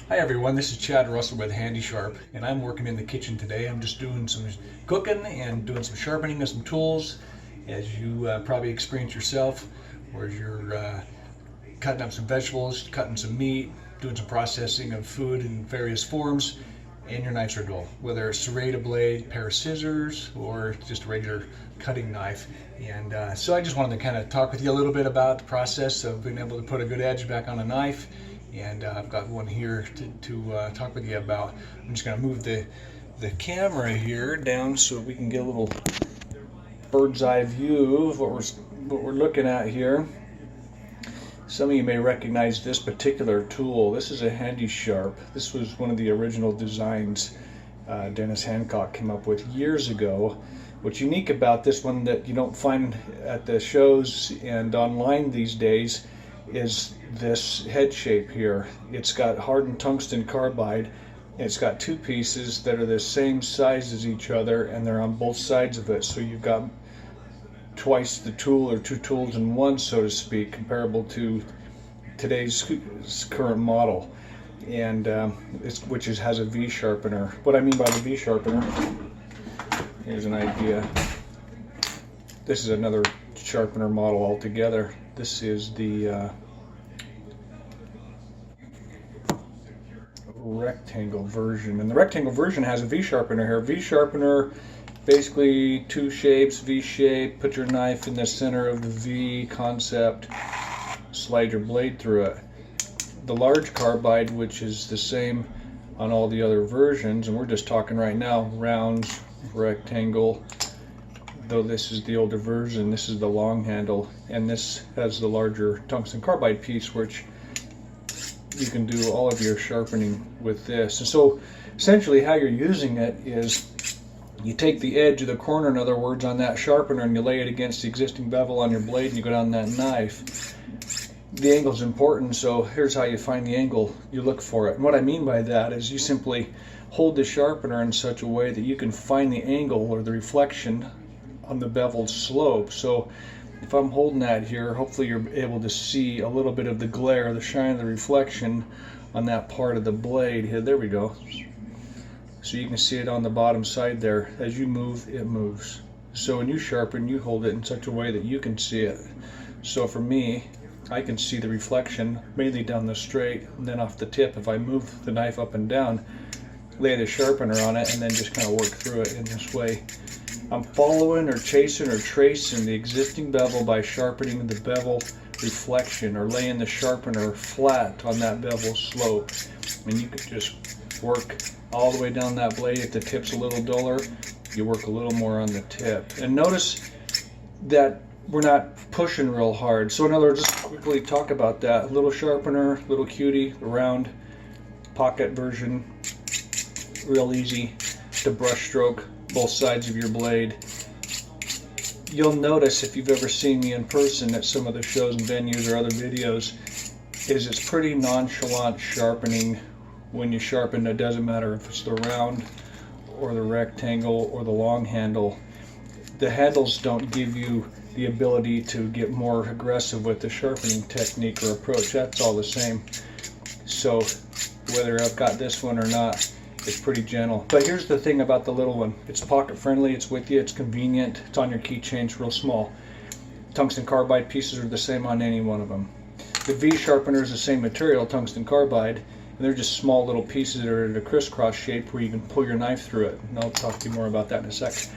Hi everyone, this is Chad Russell with Handy Sharp, and I'm working in the kitchen today. I'm just doing some cooking and doing some sharpening of some tools, as you probably experience yourself, where you're cutting up some vegetables, cutting some meat, doing some processing of food in various forms, and your knives are dull. Whether it's a serrated blade, pair of scissors, or just a regular cutting knife. And so I just wanted to kind of talk with you a little bit about the process of being able to put a good edge back on a knife. And I've got one here to talk with you about. I'm just going to move the camera here down so we can get a little bird's eye view of what we're looking at here. Some of you may recognize this particular tool. This is a Handy Sharp. This was one of the original designs Dennis Hancock came up with years ago. What's unique about this one that you don't find at the shows and online these days is this head shape here. It's got hardened tungsten carbide. It's got two pieces that are the same size as each other, and they're on both sides of it, so you've got twice the tool, or two tools in one, so to speak, comparable to today's current model. And which has a V sharpener. What I mean by the V sharpener, here's an idea. This is another sharpener model altogether. This is the rectangle version, and the rectangle version has a V sharpener here. V sharpener, basically two shapes, V shape, put your knife in the center of the V concept, slide your blade through it. The large carbide, which is the same on all the other versions, and we're just talking right now rounds, rectangle, though this is the older version, this is the long handle, and this has the larger tungsten carbide piece, which you can do all of your sharpening with this. And so essentially how you're using it is you take the edge of the corner, in other words, on that sharpener, and you lay it against the existing bevel on your blade, and you go down that knife. The angle is important, so here's how you find the angle. You look for it. And what I mean by that is you simply hold the sharpener in such a way that you can find the angle or the reflection on the beveled slope. So if I'm holding that here, hopefully you're able to see a little bit of the glare, the shine of the reflection on that part of the blade here. There we go. So you can see it on the bottom side there. As you move, it moves. So when you sharpen, you hold it in such a way that you can see it. So for me, I can see the reflection mainly down the straight, and then off the tip. If I move the knife up and down, lay the sharpener on it, and then just kind of work through it in this way. I'm following or chasing or tracing the existing bevel by sharpening the bevel reflection, or laying the sharpener flat on that bevel slope. And you could just work all the way down that blade. If the tip's a little duller, you work a little more on the tip. And notice that we're not pushing real hard. So in other words, just quickly talk about that. Little sharpener, little cutie, round pocket version, real easy to brush stroke both sides of your blade. You'll notice, if you've ever seen me in person at some of the shows and venues or other videos, is it's pretty nonchalant sharpening when you sharpen. It doesn't matter if it's the round or the rectangle or the long handle. The handles don't give you the ability to get more aggressive with the sharpening technique or approach. That's all the same. So whether I've got this one or not, it's pretty gentle. But here's the thing about the little one. It's pocket friendly, it's with you, it's convenient, it's on your keychain, it's real small. Tungsten carbide pieces are the same on any one of them. The V sharpener is the same material, tungsten carbide, and they're just small little pieces that are in a crisscross shape where you can pull your knife through it. And I'll talk to you more about that in a sec.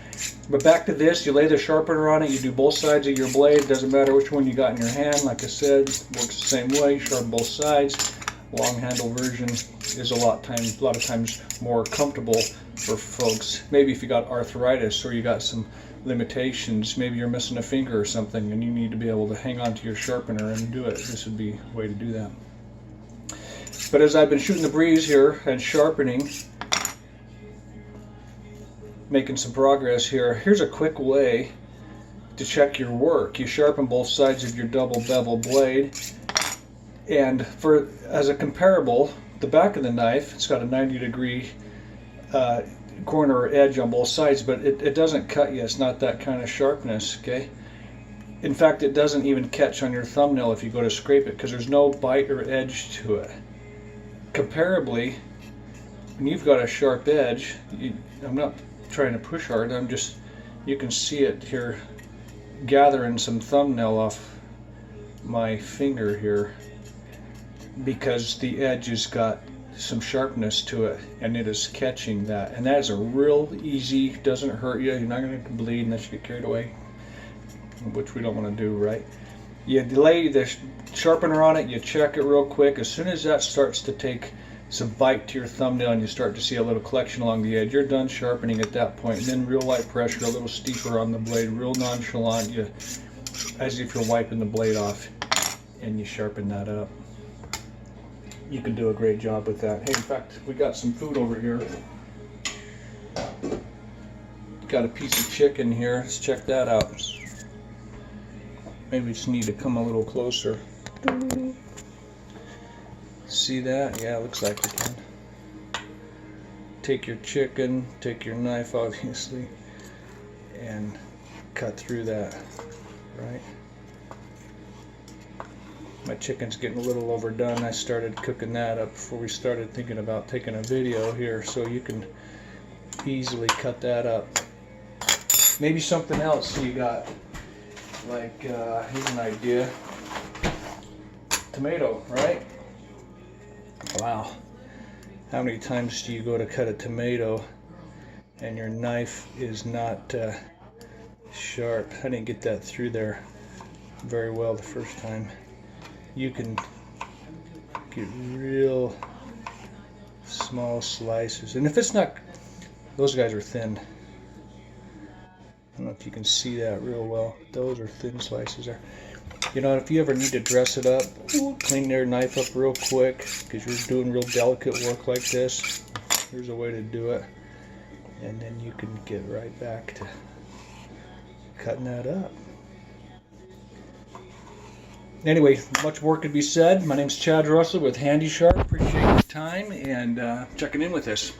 But back to this, you lay the sharpener on it, you do both sides of your blade. It doesn't matter which one you got in your hand. Like I said, works the same way, sharpen both sides. Long handle version is a lot of times more comfortable for folks. Maybe if you got arthritis or you got some limitations, maybe you're missing a finger or something and you need to be able to hang on to your sharpener and do it. This would be a way to do that. But as I've been shooting the breeze here and sharpening, making some progress here, here's a quick way to check your work. You sharpen both sides of your double bevel blade, and as a comparable, the back of the knife, it's got a 90-degree corner or edge on both sides, but it doesn't cut you. It's not that kind of sharpness, okay? In fact, it doesn't even catch on your thumbnail if you go to scrape it, because there's no bite or edge to it. comparably, when you've got a sharp edge, I'm not trying to push hard, you can see it here gathering some thumbnail off my finger here because the edge has got some sharpness to it and it is catching that, and that is a real easy, doesn't hurt you, you're not going to bleed unless you get carried away, which we don't want to do, right? You lay the sharpener on it, you check it real quick. As soon as that starts to take some bite to your thumbnail and you start to see a little collection along the edge, you're done sharpening at that point. And then real light pressure, a little steeper on the blade, real nonchalant, as if you're wiping the blade off, and you sharpen that up. You can do a great job with that. Hey, in fact, we got some food over here. Got a piece of chicken here. Let's check that out. Maybe we just need to come a little closer. See that? Yeah, it looks like you can. Take your chicken, take your knife, obviously, and cut through that, right? My chicken's getting a little overdone. I started cooking that up before we started thinking about taking a video here, so you can easily cut that up. Maybe something else you got, like, here's an idea. Tomato, right? Wow. How many times do you go to cut a tomato and your knife is not sharp? I didn't get that through there very well the first time. You can get real small slices, and if it's not, those guys are thin. I don't know if you can see that real well. Those are thin slices there. You know, if you ever need to dress it up, clean your knife up real quick because you're doing real delicate work like this. Here's a way to do it, and then you can get right back to cutting that up. Anyway, much more could be said. My name's Chad Russell with Handy Sharp. Appreciate your time and checking in with us.